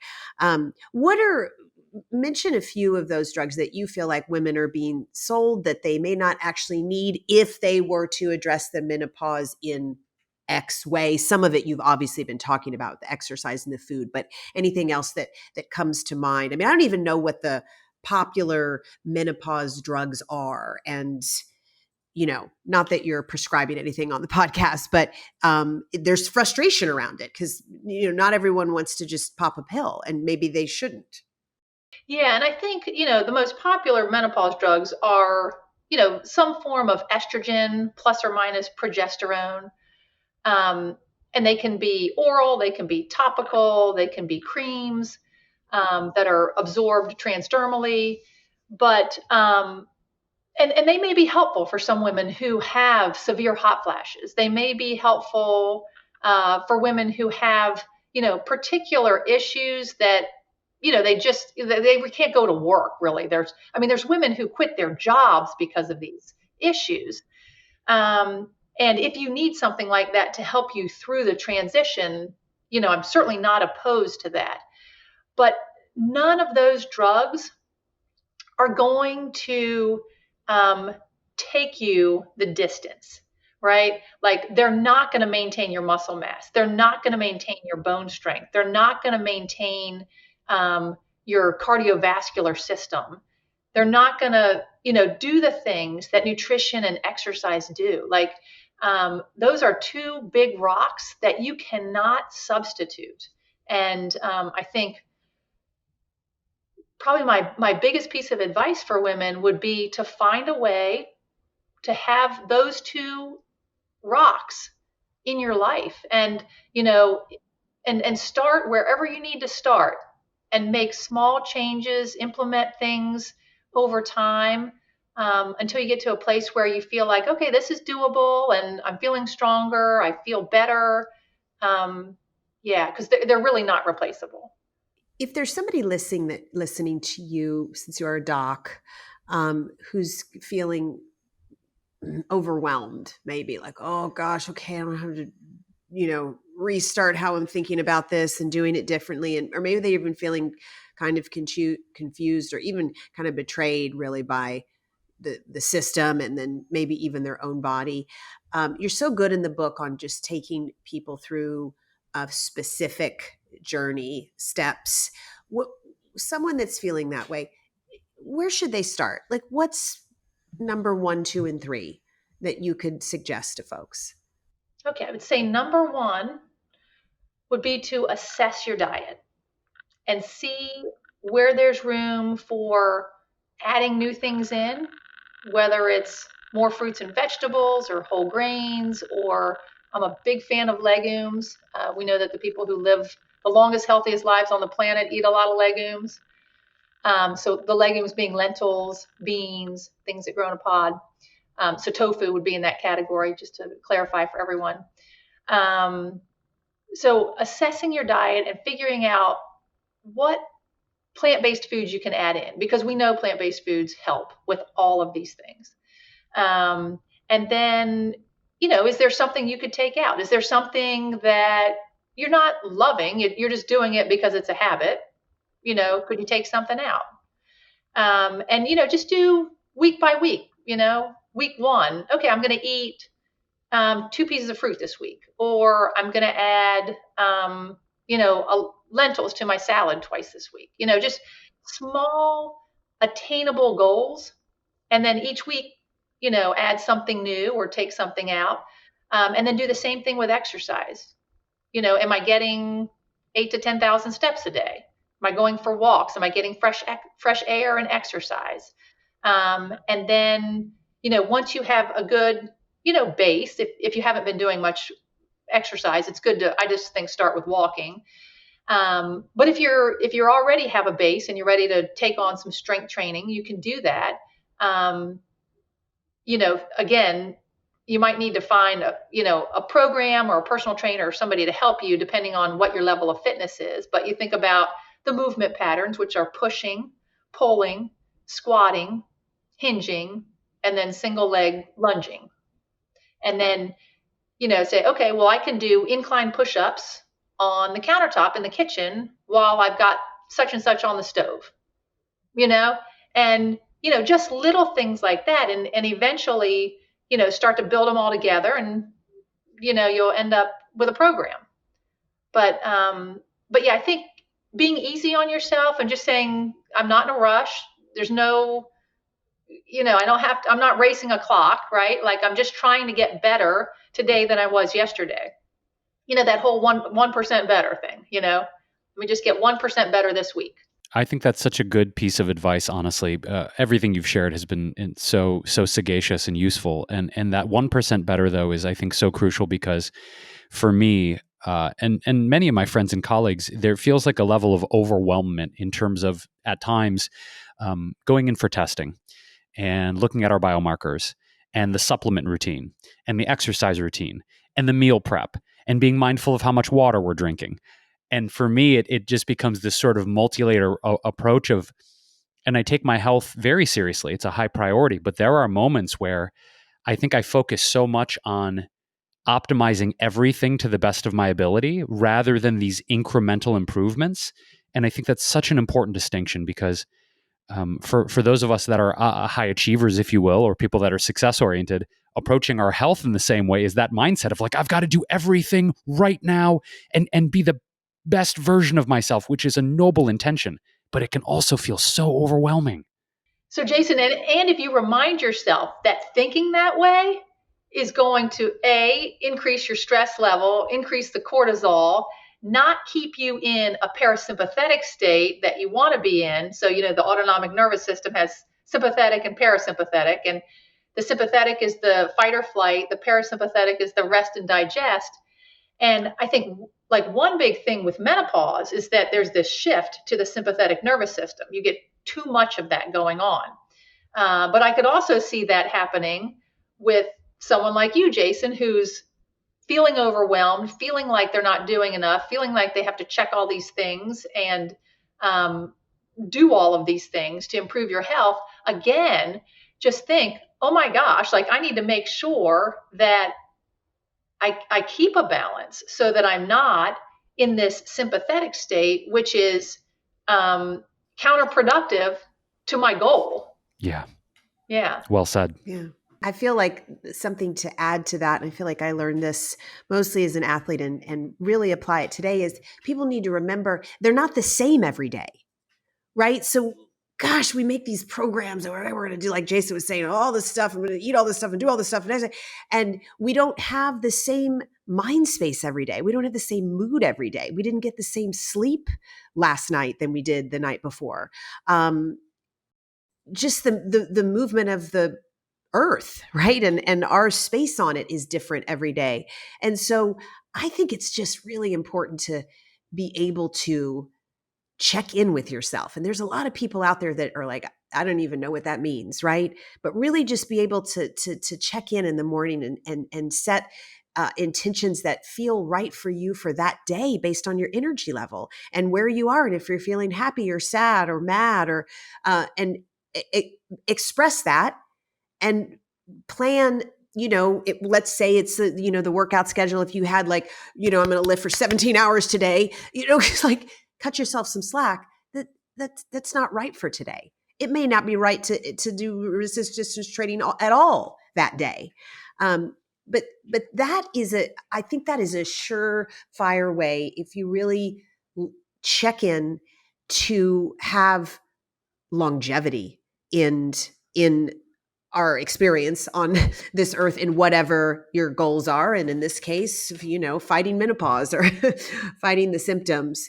Mention a few of those drugs that you feel like women are being sold that they may not actually need if they were to address the menopause in X way. Some of it you've obviously been talking about, the exercise and the food, but anything else that comes to mind? I mean, I don't even know what the popular menopause drugs are. And, not that you're prescribing anything on the podcast, but there's frustration around it because, not everyone wants to just pop a pill, and maybe they shouldn't. Yeah, and I think, the most popular menopause drugs are, some form of estrogen plus or minus progesterone. And they can be oral, they can be topical, they can be creams that are absorbed transdermally. But, and they may be helpful for some women who have severe hot flashes. They may be helpful for women who have, particular issues that, they can't go to work really. There's women who quit their jobs because of these issues. And if you need something like that to help you through the transition, I'm certainly not opposed to that. But none of those drugs are going to take you the distance, right? Like they're not going to maintain your muscle mass. They're not going to maintain your bone strength. They're not going to maintain your cardiovascular system. They're not going to, do the things that nutrition and exercise do. Like those are two big rocks that you cannot substitute. And I think probably my biggest piece of advice for women would be to find a way to have those two rocks in your life and, and start wherever you need to start and make small changes, implement things over time until you get to a place where you feel like, okay, this is doable and I'm feeling stronger. I feel better. Because they're really not replaceable. If there's somebody listening to you, since you're a doc, who's feeling overwhelmed, maybe like, oh gosh, okay, I don't have to, restart how I'm thinking about this and doing it differently. Or maybe they've been feeling kind of confused or even kind of betrayed really by the system and then maybe even their own body. You're so good in the book on just taking people through a specific journey steps. Someone that's feeling that way, where should they start? Like what's number 1, 2, and 3 that you could suggest to folks? Okay, I would say number 1 would be to assess your diet and see where there's room for adding new things in, whether it's more fruits and vegetables or whole grains, or I'm a big fan of legumes. We know that the people who live the longest, healthiest lives on the planet eat a lot of legumes. So the legumes being lentils, beans, things that grow in a pod. So tofu would be in that category, just to clarify for everyone. So assessing your diet and figuring out what plant-based foods you can add in, because we know plant-based foods help with all of these things. And then, is there something you could take out? Is there something that you're not loving? You're just doing it because it's a habit. Could you take something out? And, just do week by week, week one. Okay, I'm going to eat 2 pieces of fruit this week, or I'm going to add, lentils to my salad twice this week. Just small, attainable goals, and then each week, add something new or take something out, and then do the same thing with exercise. Am I getting 8 to 10,000 steps a day? Am I going for walks? Am I getting fresh air and exercise? And then, once you have a good, base, if you haven't been doing much exercise, it's good to, I just think, start with walking. But if you're already have a base and you're ready to take on some strength training, you can do that. Again, you might need to find a program or a personal trainer or somebody to help you depending on what your level of fitness is. But you think about the movement patterns, which are pushing, pulling, squatting, hinging, and then single leg lunging. And then, say, okay, well, I can do incline push-ups on the countertop in the kitchen while I've got such and such on the stove, and, just little things like that. And eventually, start to build them all together, and, you'll end up with a program. But yeah, I think being easy on yourself and just saying, I'm not in a rush. There's no, I'm not racing a clock, right? Like, I'm just trying to get better today than I was yesterday. That whole 1% better thing, let me just get 1% better this week. I think that's such a good piece of advice, honestly. Everything you've shared has been so sagacious and useful. And that 1% better, though, is, I think, so crucial because for me, and many of my friends and colleagues, there feels like a level of overwhelmment in terms of, at times, going in for testing and looking at our biomarkers and the supplement routine and the exercise routine and the meal prep and being mindful of how much water we're drinking. And for me, it just becomes this sort of multi-layer approach of, and I take my health very seriously. It's a high priority, but there are moments where I think I focus so much on optimizing everything to the best of my ability rather than these incremental improvements. And I think that's such an important distinction because for those of us that are high achievers, if you will, or people that are success oriented, approaching our health in the same way is that mindset of like, I've got to do everything right now and be the best version of myself, which is a noble intention, but it can also feel so overwhelming. So Jason, and if you remind yourself that thinking that way is going to increase your stress level, increase the cortisol, not keep you in a parasympathetic state that you want to be in. So, the autonomic nervous system has sympathetic and parasympathetic, and the sympathetic is the fight or flight. The parasympathetic is the rest and digest. And I think like one big thing with menopause is that there's this shift to the sympathetic nervous system. You get too much of that going on. But I could also see that happening with someone like you, Jason, who's feeling overwhelmed, feeling like they're not doing enough, feeling like they have to check all these things and do all of these things to improve your health. Again, just think, oh my gosh, like I need to make sure that I keep a balance so that I'm not in this sympathetic state, which is counterproductive to my goal. Yeah. Yeah. Well said. Yeah. I feel like something to add to that, and I feel like I learned this mostly as an athlete and really apply it today, is people need to remember they're not the same every day, right? So gosh, we make these programs where we're going to do, like Jason was saying, all this stuff. I'm going to eat all this stuff and do all this stuff. And we don't have the same mind space every day. We don't have the same mood every day. We didn't get the same sleep last night than we did the night before. Just the movement of the earth, right? And our space on it is different every day. And so I think it's just really important to be able to check in with yourself. And there's a lot of people out there that are like, I don't even know what that means, right? But really just be able to check in the morning and set intentions that feel right for you for that day based on your energy level and where you are. And if you're feeling happy or sad or mad or, and express that and plan let's say it's the workout schedule. If you had like, I'm going to lift for 17 hours today, it's like cut yourself some slack. That's not right for today. It may not be right to do resistance training at all that day. But I think that is a surefire way, if you really check in, to have longevity in our experience on this earth in whatever your goals are. And in this case, fighting menopause or fighting the symptoms,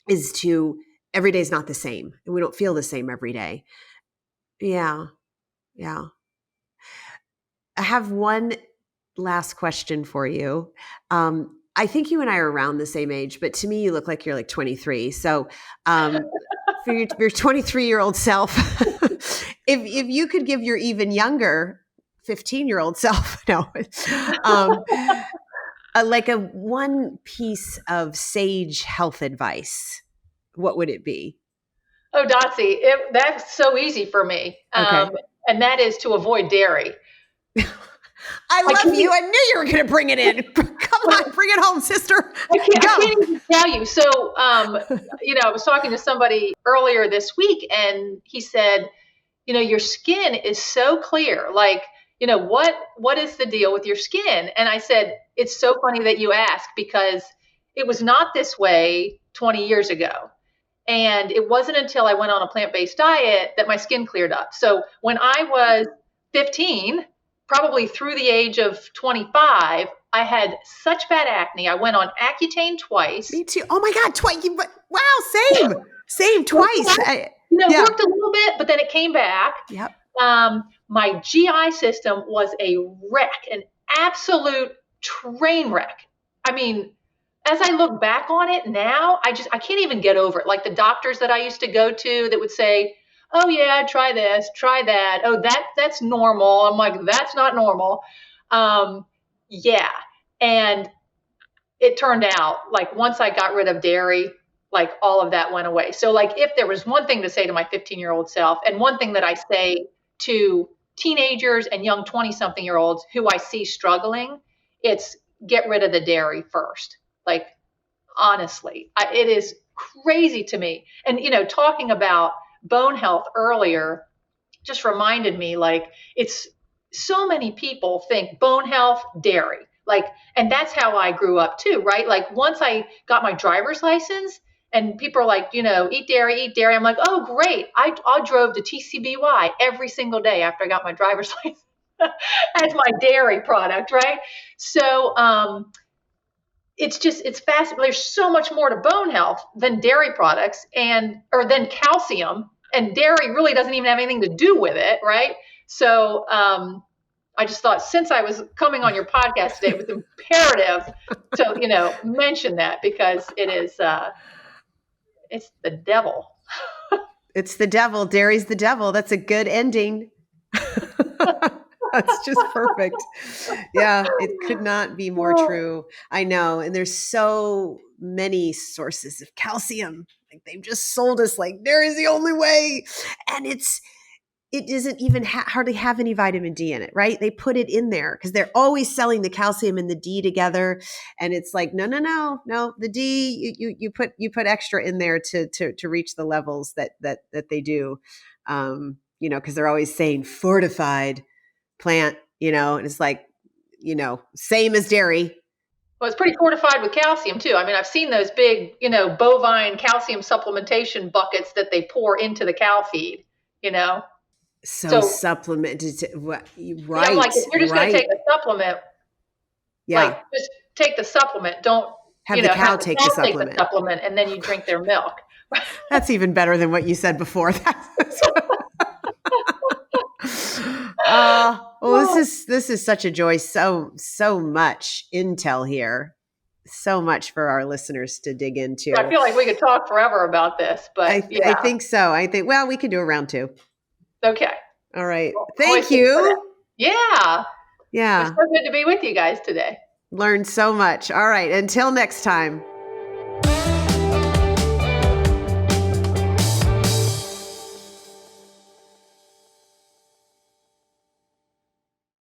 is to every day is not the same, and we don't feel the same every day. Yeah. Yeah. I have one last question for you. I think you and I are around the same age, but to me, you look like you're like 23. So for your 23-year-old self, if you could give your even younger 15-year-old self, like a one piece of sage health advice, what would it be? Oh, Dotsie, that's so easy for me. Okay. And that is to avoid dairy. I love you. I knew you were going to bring it in. Come on, bring it home, sister. I can't even tell you. So, I was talking to somebody earlier this week, and he said, your skin is so clear. Like, what is the deal with your skin? And I said, it's so funny that you ask, because it was not this way 20 years ago. And it wasn't until I went on a plant-based diet that my skin cleared up. So when I was 15, probably through the age of 25, I had such bad acne. I went on Accutane twice. Me too. Oh my God, twice. Wow, same twice. Worked a little bit, but then it came back. Yep. My GI system was a wreck, an absolute train wreck. I mean, as I look back on it now, I can't even get over it. Like the doctors that I used to go to that would say, oh yeah, try this, try that. Oh, that's normal. I'm like, that's not normal. Yeah. And it turned out like once I got rid of dairy, like all of that went away. So like if there was one thing to say to my 15-year-old self, and one thing that I say to teenagers and young 20-something-year-olds who I see struggling, it's get rid of the dairy first. Like, honestly, it is crazy to me. And, talking about bone health earlier just reminded me, like, it's so many people think bone health, dairy, like, and that's how I grew up too, right? Like once I got my driver's license and people are like, eat dairy. I'm like, oh, great. I drove to TCBY every single day after I got my driver's license as my dairy product, right? So, it's fascinating. There's so much more to bone health than dairy products or than calcium, and dairy really doesn't even have anything to do with it. Right. So, I just thought since I was coming on your podcast today, it was imperative to, mention that, because it is, it's the devil. It's the devil. Dairy's the devil. That's a good ending. That's just perfect. Yeah, it could not be more true. I know. And there's so many sources of calcium. Like they've just sold us like dairy is the only way. And it doesn't even hardly have any vitamin D in it, right? They put it in there because they're always selling the calcium and the D together. And it's like, no. The D, you put extra in there to reach the levels that they do. Because they're always saying fortified plant, and it's like, same as dairy. Well, it's pretty fortified with calcium too. I mean, I've seen those big, bovine calcium supplementation buckets that they pour into the cow feed, So supplemented, right? Yeah, I'm like, if you're just going to take a supplement, like just take the supplement. Don't have the cow take the supplement, and then you drink their milk. That's even better than what you said before. This is such a joy. So much intel here. So much for our listeners to dig into. I feel like we could talk forever about this, but I think so. We could do a round two. Okay. All right. Well, thank you. Yeah. Yeah. It's so good to be with you guys today. Learned so much. All right. Until next time.